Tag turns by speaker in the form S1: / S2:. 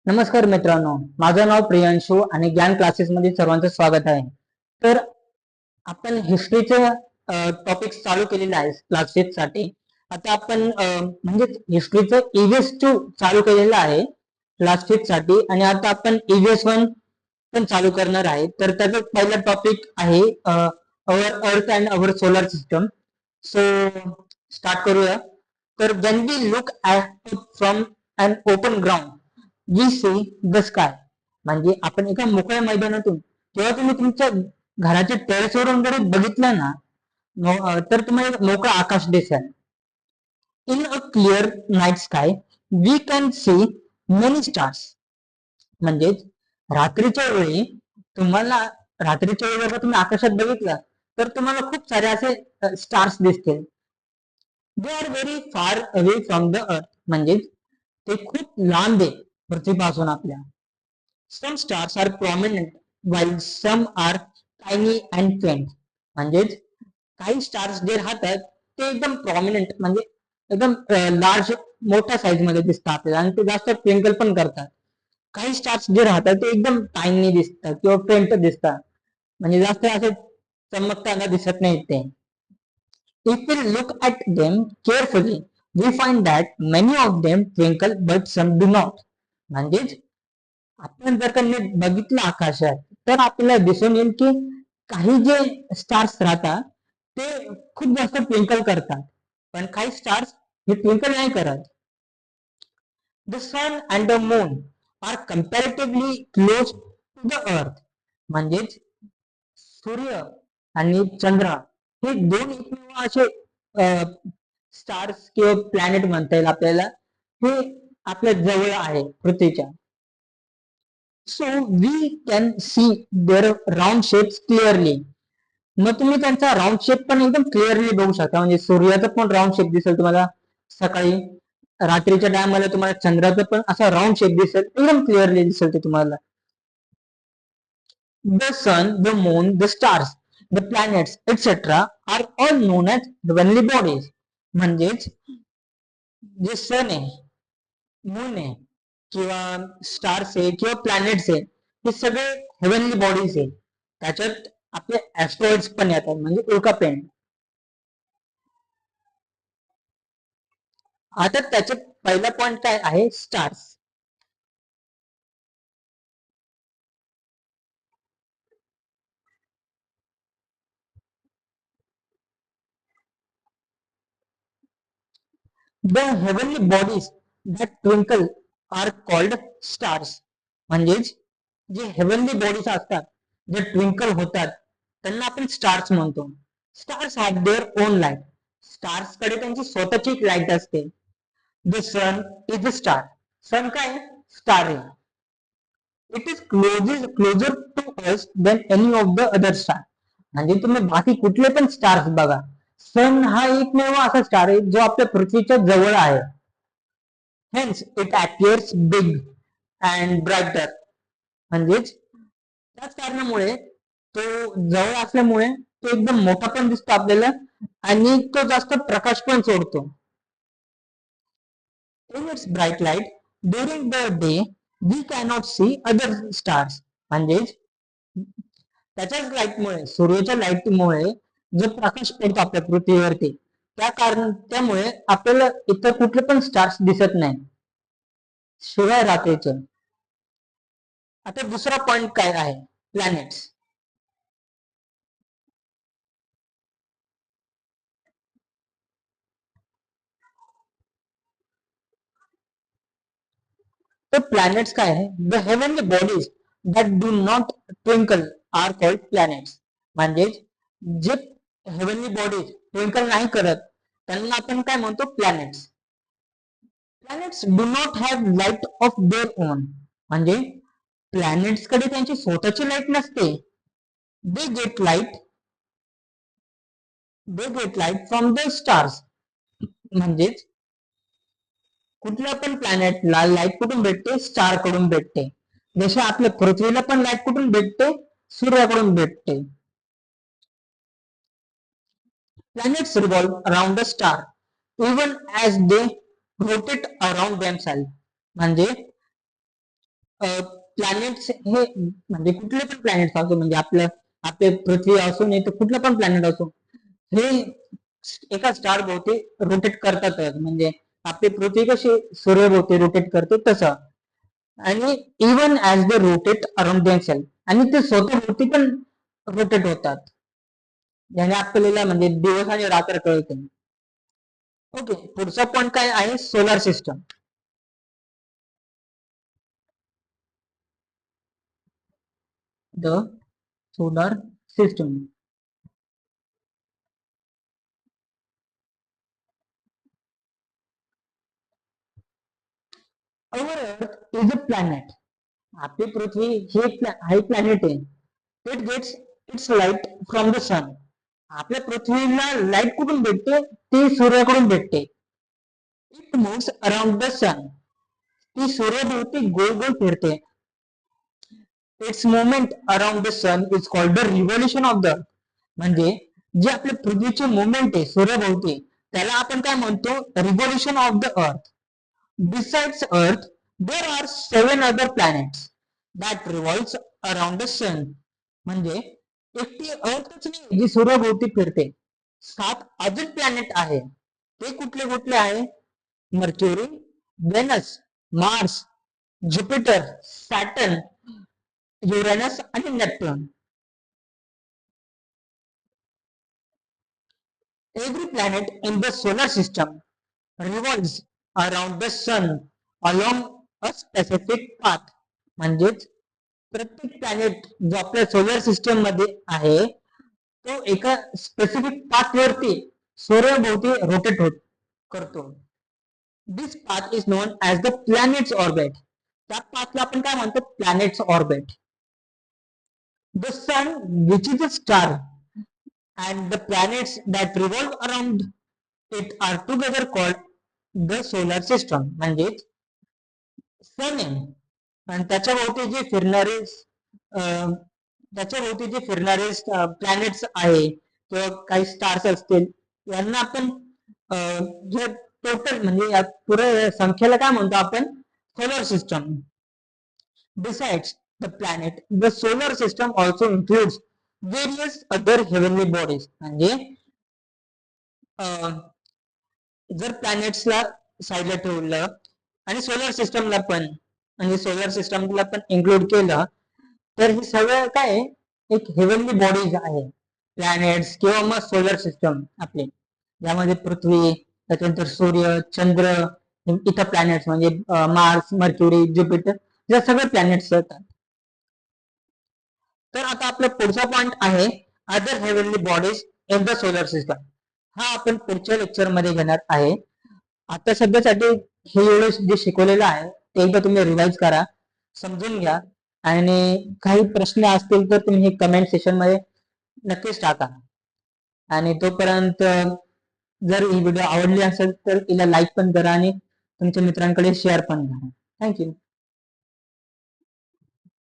S1: नमस्कार मित्रांनो, माझं नाव प्रियांशु आणि ज्ञान क्लासेस मध्ये सर्वांचं स्वागत आहे. तर आपण हिस्ट्रीचे टॉपिक चालू केलेले आहे क्लासेस साठी. आता आपण म्हणजे हिस्ट्रीचं EVS 2 चालू केलेलं आहे क्लासेस साठी आणि आता आपण EVS 1 पण चालू करणार आहे. तर त्याचा पहिला टॉपिक आहे अवर अर्थ and our solar system. So start करूया. तर when we look at from an open ground we see the sky, म्हणजे आपण एका मोकळ्या मैदानातून जेव्हा तुम्ही तुमच्या घराच्या टेरेसवरून जरी बघितलं ना, तर तुम्हाला मोकळं आकाश दिसेल. In a clear night sky we can see many stars. म्हणजेच रात्रीच्या वेळी तुम्हाला रात्रीच्या वेळी जर तुम्ही आकाशात बघितलं तर तुम्हाला खूप सारे असे स्टार्स दिसतील. They are very far away from the earth, म्हणजेच ते खूप लांब आहे पृथ्वीपासून आपल्या. Some stars are prominent while some are tiny and faint. म्हणजेच काही स्टार्स जे राहतात ते एकदम प्रॉमिनंट म्हणजे एकदम लार्ज मोठ्या साईज मध्ये दिसतात आपल्याला आणि ते जास्त ट्विंकल पण करतात. काही स्टार्स जे राहतात ते एकदम टायनी दिसतात किंवा फेंट दिसतात, म्हणजे जास्त असे चमकताना दिसत नाहीत ते. If we look at them carefully, we find that many of them twinkle but some do not. म्हणजेच आपण जर का नीट बघितलं आकाशात तर आपल्याला दिसून येईल की काही जे स्टार्स राहतात ते खूप जास्त ट्विंकल करतात, पण काही स्टार्स हे ट्विंकल नाही करत. The sun and the moon are comparatively close to the earth. म्हणजेच सूर्य आणि चंद्र हे दोन एकमेव असे स्टार्स किंवा प्लॅनेट म्हणता येईल आपल्याला, हे आपल्या जवळ आहे पृथ्वीच्या. So we can see their round shapes clearly. मग तुम्ही त्यांचा राऊंड शेप पण एकदम क्लिअरली बघू शकता. म्हणजे सूर्याचा पण राऊंड शेप दिसेल तुम्हाला सकाळी, रात्रीच्या टायमाला तुम्हाला चंद्राचा पण असा राऊंड शेप दिसेल, एकदम क्लिअरली दिसेल ते तुम्हाला. The sun, the moon, the stars, the planets, etc. are all known as heavenly bodies. म्हणजेच जे सन आहे, मून आहे किंवा स्टार्स आहे किंवा प्लॅनेट्स आहे, हे सगळे हेवनली बॉडीज आहे. त्याच्यात आपले ऍस्ट्रॉइड्स पण येतात, म्हणजे उल्कापिंड. आता त्याच्यात पहिला पॉइंट काय आहे, stars. The heavenly bodies that twinkle are called stars. म्हणजेच जे हेवनली बॉडीज असतात जे ट्विंकल होतात त्यांना आपण स्टार्स म्हणतो. Stars have their own light. Stars कडे त्यांची स्वतःची एक लाईट असते. The sun is a star. Sun काय, स्टार आहे. It is closer to us than any of the other star. म्हणजे तुम्ही बाकी कुठले पण स्टार्स बघा, सन हा एकमेव असा स्टार आहे जो आपल्या पृथ्वीच्या जवळ आहे. Hence it appears big and brighter. म्हणजेच त्याच कारणामुळे तो जवळ असल्यामुळे तो एकदम मोठा पण दिसतो आपल्याला आणि तो जास्त प्रकाश पण सोडतो. In its bright light during the day we cannot see other stars. म्हणजेच त्याच्याच लाईटमुळे, सूर्याच्या लाईटमुळे जो प्रकाश पडतो आपल्या पृथ्वीवरती, त्यामुळे आपल्याला इतर कुठले पण स्टार्स दिसत नाही शिवाय रात्रीचे. आता दुसरा पॉइंट काय आहे, प्लॅनेट्स. तर प्लॅनेट्स काय आहे, the heavenly bodies that do not twinkle are called planets. म्हणजेच जे हेवनली बॉडीज ट्विंकल नाही करत त्यांना आपण काय म्हणतो, planets. Planets do not have light of their own. म्हणजे प्लॅनेट्स कडे त्यांची स्वतःची लाईट नसते. They get light from the stars. म्हणजेच कुठल्या पण प्लॅनेटला लाईट कुठून भेटते, स्टार कडून भेटते. जसे आपल्या पृथ्वीला पण लाईट कुठून भेटते, सूर्याकडून भेटते. Planets revolve around a star even as they rotate around themselves. म्हणजे प्लॅनेट्स हे म्हणजे कुठले पण प्लॅनेट्स असो, म्हणजे आपले पृथ्वी असो नाही तर कुठलं पण प्लॅनेट असो, हे एका स्टार भोवती रोटेट करतातच. म्हणजे आपली पृथ्वी कशी सूर्यभोवती रोटेट करते तसं. आणि इवन ऍज दे रोटेट अराउंड देमसेल्फ, आणि ते स्वतःभोवती पण रोटेट होतात. ज्याने आपल्याला म्हणजे दिवस आणि रात्र कळते. ओके, पुढचा पॉइंट काय आहे? Solar system. The solar system. Our earth is a planet. आपली पृथ्वी ही एक प्लॅनेट आहे. It gets its light from the sun. आपल्या पृथ्वीला लाईट कुठून भेटते? ती सूर्याकडून भेटते. It moves around the sun. ती सूर्याभोवती गोल गोल फिरते. Its movement around the sun is called the revolution of the. म्हणजे जे आपल्या पृथ्वीचे मुवमेंट आहे सूर्याभोवती, त्याला आपण काय म्हणतो? Revolution of the earth. Besides Earth, there are 7 other planets that revolves around the sun. म्हणजे एकटी अर्थच नाही जी सूर्याभोवती फिरते, 7 अजून प्लॅनेट आहे. ते कुठले कुठले आहे? मर्क्युरी, वेनस, मार्स, ज्युपिटर, सॅटर्न, युरेनस आणि Neptune. Every planet in the solar system revolves around the sun along a specific path. म्हणजेच प्रत्येक प्लॅनेट जो आपल्या सोलर सिस्टम मध्ये आहे तो एका स्पेसिफिक पाथ वरती सूर्याभोवती रोटेट होत करतो. This path is known as the planets orbit. त्या पाथला आपण काय म्हणतो? Planets orbit. The sun which is a star and the planets that revolve around it are together called the solar system. म्हणजे सन आहे आणि त्याच्या भोवती जे फिरणारे प्लॅनेट्स आहे किंवा काही स्टार्स असतील, यांना आपण जे टोटल म्हणजे या पुरे संख्येला काय म्हणतो आपण? Solar system. Besides the planet, the solar system also includes various other heavenly bodies. म्हणजे जर प्लॅनेट्सला साईडला ठेवलं आणि सोलर सिस्टमला पण, म्हणजे सोलर सिस्टमला पण इन्क्लूड केलं, तर हे सगळं काय एक हेवनली बॉडीज आहे. प्लॅनेट्स किंवा मग सोलर सिस्टम आपले, ज्यामध्ये पृथ्वी, त्याच्यानंतर सूर्य, चंद्र, इतर प्लॅनेट्स म्हणजे मार्स, मर्क्युरी, ज्युपिटर, या सगळे प्लॅनेट्स येतात. तर आता आपला पुढचा पॉइंट आहे other heavenly bodies in the solar system. हा आपण पुढच्या लेक्चर मध्ये घेणार आहे. आता सध्यासाठी हे एवढं जे शिकवलेलं आहे ते एकदा तुम्ही रिवाइज करा, समजून घ्या, आणि काही प्रश्न असतील तर तुम्ही हे कमेंट सेशन मध्ये नक्कीच टाका. आणि तोपर्यंत जर ही व्हिडिओ आवडली असेल तर तिला लाईक पण करा आणि तुमच्या मित्रांकडे शेअर पण करा. थँक्यू.